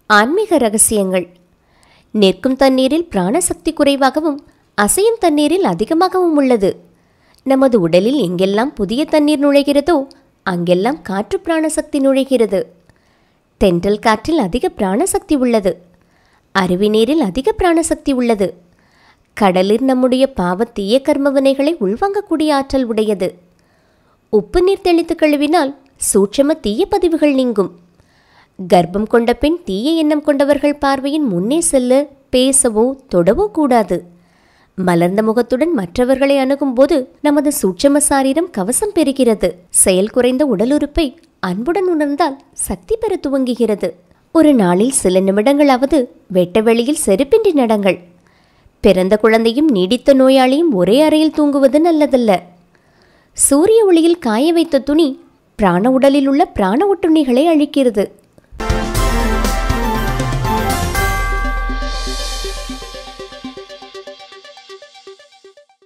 ஆன்மீக ரகசியங்கள். நிற்கும் தண்ணீரில் பிராணசக்தி குறைவாகவும் அசையும் தண்ணீரில் அதிகமாகவும் உள்ளது. நமது உடலில் எங்கெல்லாம் புதிய தண்ணீர் நுழைகிறதோ அங்கெல்லாம் காற்று பிராணசக்தி நுழைகிறது. தென்றல் காற்றில் அதிக பிராணசக்தி உள்ளது. அருவி நீரில் அதிக பிராணசக்தி உள்ளது. கடலில் நம்முடைய பாவ தீய கர்மவினைகளை உள்வாங்கக்கூடிய ஆற்றல் உடையது. உப்பு நீர் தெளித்து கழுவினால் சூட்சம தீய பதிவுகள் நீங்கும். கர்ப்பம் கொண்ட பெண் தீய எண்ணம் கொண்டவர்கள் பார்வையின் முன்னே செல்ல, பேசவோ தொடவோ கூடாது. மலர்ந்த முகத்துடன் மற்றவர்களை அணுகும்போது நமது சூட்சம சாரீரம் கவசம் பெறுகிறது. செயல் குறைந்த உடல் உறுப்பை அன்புடன் உணர்ந்தால் சக்தி பெற துவங்குகிறது. ஒரு நாளில் சில நிமிடங்களாவது வெட்ட வெளியில் செருப்பின்றி நடங்கள். பிறந்த குழந்தையும் நீடித்த நோயாளியும் ஒரே அறையில் தூங்குவது நல்லதல்ல. சூரிய ஒளியில் காய வைத்த துணி பிராண உடலில் உள்ள பிராண ஒட்டுண்ணிகளை அழிக்கிறது.